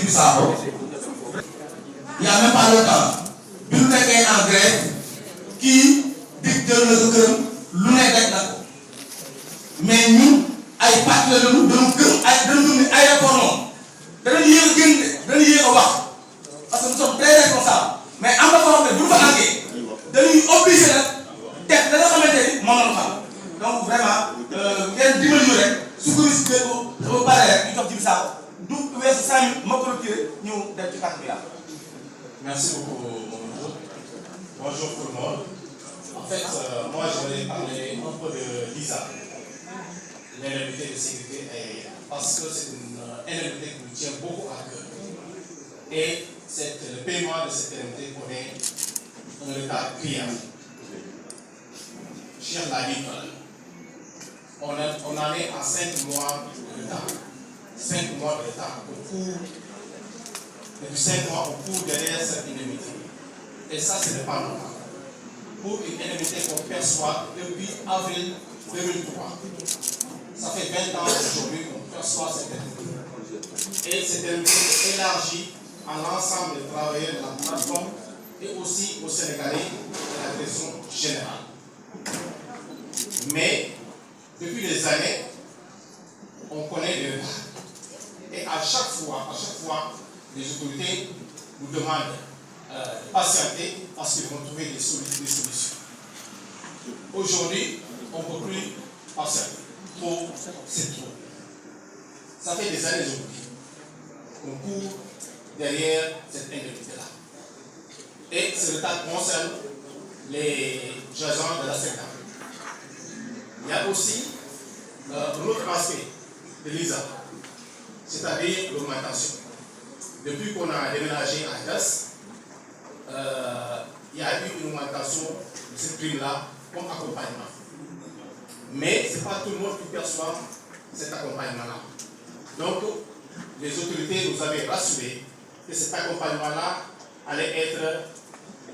Djibi Sakho il y a même pas longtemps bi ñu nekkee en grève kii dig jël na ko këram lu ne daj na ko mais ñun ay parti la dañu gëm ni aéroport moom danañu yéex a génn danañu yéex a wax parce que nous sommes très responsables mais am na foo xam ne bu ñu fa àggee dañuy obligé nag def da nga xamante ni moom la ñu xam donc vraiment ngeen dimbali ñu rek su ko risqué ko ba pare rek ñu jox Djibi Sakho du weesu 5 minutes ma ko retiré ñu dem ci kàddu bi yàlla. Merci beaucoup, Mamadou. Bonjour tout le monde. En fait, moi, je voulais parler un peu de l'ISA, l'indemnité de sécurité aérienne, parce que c'est une indemnité qui nous tient beaucoup à cœur. Et le paiement de cette indemnité connaît un retard criant. Cher l'a dit, on en est à 5 mois de retard. 5 mois de retard. Depuis 5 mois, on court derrière cette indemnité. Et ça, ce n'est pas normal. Pour une indemnité qu'on perçoit depuis avril 2003. Ça fait 20 ans aujourd'hui qu'on perçoit cette indemnité. Et cette indemnité est élargie à l'ensemble des travailleurs de la plateforme et aussi aux Sénégalais de la direction générale. Mais, depuis des années, on connaît des retards. Et à chaque fois, les autorités nous demandent de patienter parce qu'ils vont trouver des solutions. Aujourd'hui, on ne peut plus patienter. Trop, c'est trop. Ça fait des années aujourd'hui qu'on court derrière cette indemnité-là. Et ce retard concerne les agents de la secteur. Il y a aussi un autre aspect de l'ISA, c'est-à-dire l'augmentation. Depuis qu'on a déménagé à DAS, il y a eu une augmentation de cette prime-là comme accompagnement. Mais ce n'est pas tout le monde qui perçoit cet accompagnement-là. Donc, les autorités nous avaient rassuré que cet accompagnement-là allait être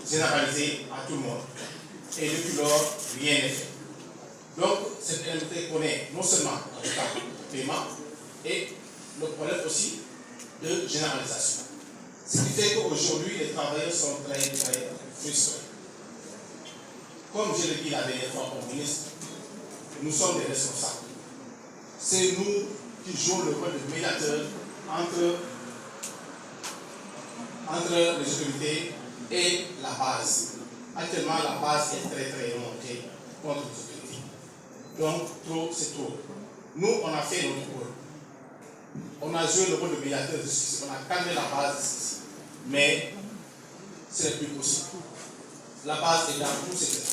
généralisé à tout le monde. Et depuis lors, rien n'est fait. Donc, cette indemnité connaît non seulement un retard de paiement, et le problème aussi de généralisation. Ce qui fait qu'aujourd'hui, les travailleurs sont très, très frustrés. Comme je l'ai dit la dernière fois au ministre, nous sommes des responsables. C'est nous qui jouons le rôle de médiateur entre les autorités et la base. Actuellement, la base est très, très remontée contre les autorités. Donc, trop, c'est trop. Nous, on a fait notre rôle. On a joué le rôle de médiateur jusqu'ici, on a calmé la base jusqu'ici. Mais ce n'est plus possible. La base est dans tout ce cas.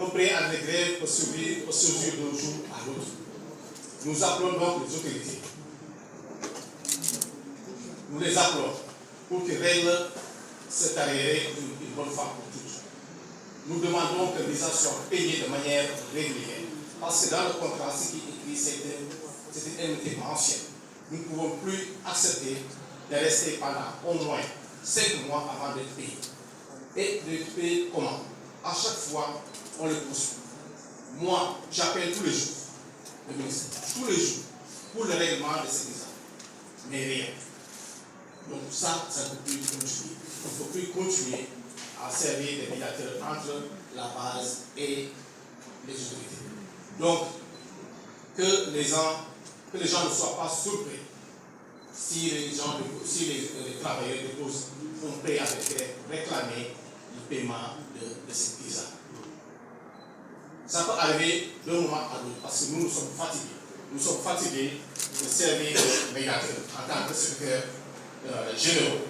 Un préavis de grève peut survivre d'un jour à l'autre. Nous appelons donc les autorités. Nous les appelons pour qu'ils règlent cette arriéré une bonne fois pour toutes. Nous demandons que l'ISA soit payée de manière régulière. Parce que dans le contrat, ce qui est écrit, c'est une indemnité mensuelle. Nous ne pouvons plus accepter de rester pendant au moins 5 mois avant d'être payé. Et d'être payé comment? À chaque fois, on le poursuit. Moi, j'appelle tous les jours le ministre, tous les jours, pour le règlement de ces visa. Mais rien. Donc ça ne peut plus continuer. Il ne faut plus continuer à servir des médiateurs entre la base et les autorités. Donc, que les gens ne soient pas surpris si les travailleurs déposent un préavis pour réclamer le paiement de cette visa. Ça peut arriver d'un moment à l'autre parce que nous sommes fatigués. Nous sommes fatigués de servir les médiateurs en tant que secrétaire généraux.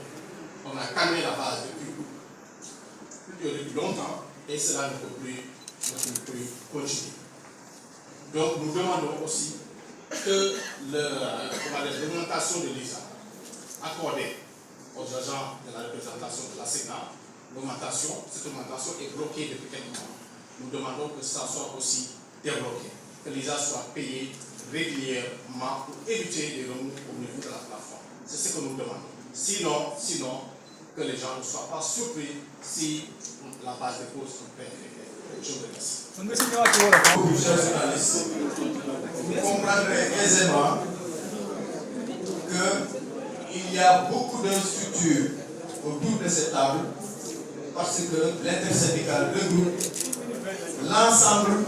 On a calmé la base depuis longtemps et cela ne peut plus continuer. Donc nous demandons aussi que l'augmentation de l'ISA accordée aux agents de la représentation de la SECNA, cette augmentation est bloquée depuis quelques mois. Nous demandons que ça soit aussi débloqué, que l'ISA soit payé régulièrement pour éviter les remous au niveau de la plateforme. C'est ce que nous demandons. Sinon, que les gens ne soient pas surpris si la base dépose un préavis. Je vous remercie. Chers journalistes, vous comprendrez aisément que il y a beaucoup de structures autour de cette table parce que l'intersyndicale regroupe l'ensemble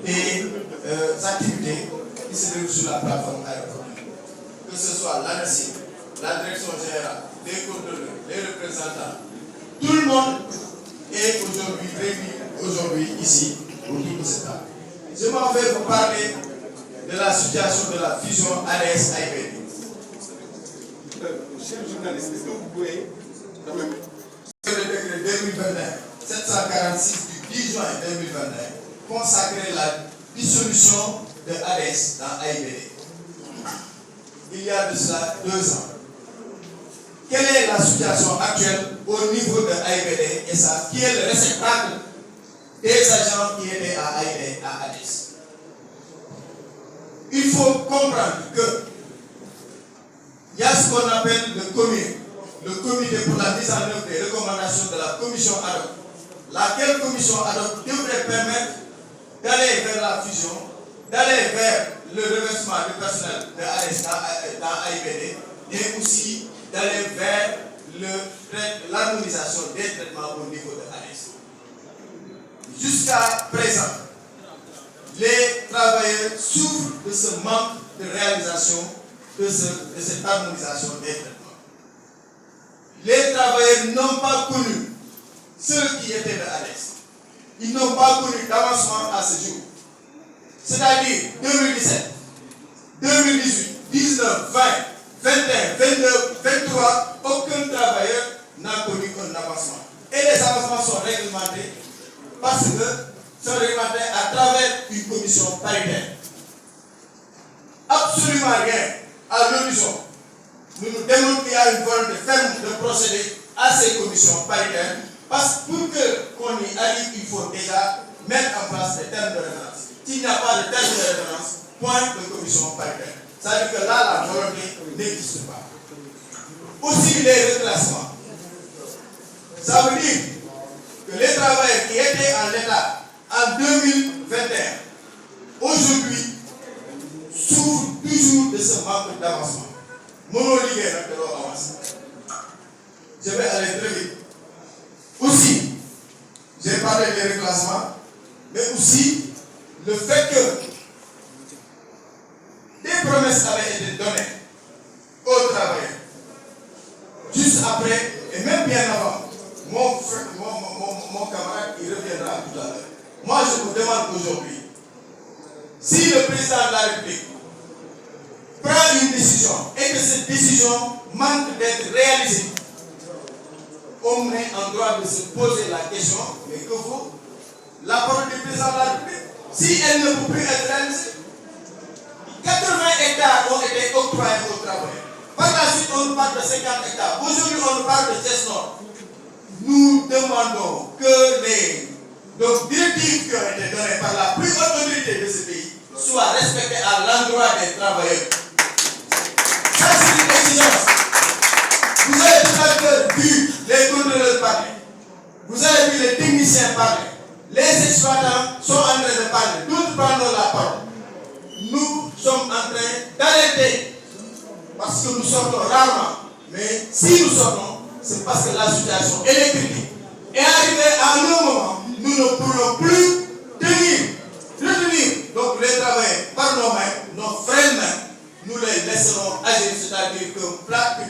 des activités qui se déroulent sur la plateforme aéroportuaire. Que ce soit l'ANACIM, la direction générale, les contrôleurs, les représentants, tout le monde est aujourd'hui réuni ici autour de cette table. Je m'en vais vous parler de la situation de la fusion ADS-AIBD. Chers journalistes, est-ce que vous pouvez quand même... Le décret 2021-746 du 10 juin 2021 consacrait la dissolution de ADS dans AIBD. Il y a de cela 2 ans. Quelle est la situation actuelle au niveau de AIBD et ça, qui est le réceptacle des agents qui étaient à ADS? Il faut comprendre que il y a ce qu'on appelle le comité pour la mise en œuvre des recommandations de la commission ad hoc, laquelle commission ad hoc devrait permettre d'aller vers la fusion, d'aller vers le reversement du personnel de ADS dans AIBD, et aussi d'aller vers l'harmonisation des traitements au niveau de ADS. Jusqu'à présent, les travailleurs souffrent de ce manque de réalisation de cette harmonisation des traitements. Les travailleurs n'ont pas connu ceux qui étaient de ADS. Ils n'ont pas connu d'avancement à ce jour. C'est-à-dire 2017, 2018, 19, 20, 21, 22, 23, aucun travailleur n'a connu un avancement. Et les avances sont réglementés parce que sont réglementés à travers une commission paritaire. Absolument rien à l'horizon. Nous nous démontrons qu'il y a une volonté ferme de procéder à ces commissions paritaires parce que pour qu'on y arrive, il faut déjà mettre en place des termes de référence. S'il n'y a pas de termes de référence, point de commission paritaire. C'est-à-dire que là, la volonté n'existe pas. Aussi les reclassements. Ça veut dire que les travailleurs qui étaient en l'état en 2021, aujourd'hui, souffrent toujours de ce manque d'avancement. Je vais aller très vite. Aussi, j'ai parlé des reclassements, mais aussi le fait que des promesses avaient été données aux travailleurs. Juste après, et même bien avant, mon camarade, il reviendra tout à l'heure. Moi, je vous demande aujourd'hui, si le président de la République prend une décision et que cette décision manque d'être réalisée, on est en droit de se poser la question, mais que vaut la parole du président de la République si elle ne peut plus être réalisée? 80 hectares ont été octroyés aux travailleurs. Par la suite, on nous parle de 50 hectares. Aujourd'hui, on nous parle de Cessnor. Nous demandons que les directives qui ont été données par la plus haute autorité de ce pays soient respectées à l'endroit des travailleurs. Ça, c'est une exigence. Vous avez tout à l'heure vu les contrôleurs parler. Vous avez vu les techniciens parler. Les exploitants sont en train de parler. D'autres prennent la parole. Nous sommes en train d'arrêter parce que nous sortons rarement. Mais si nous sortons, c'est parce que la situation est critique. Et arrivé à un moment, nous ne pourrons plus retenir donc les travailleurs par nos mains, nos frères mains, nous les laisserons agir, c'est-à-dire qu'une plateforme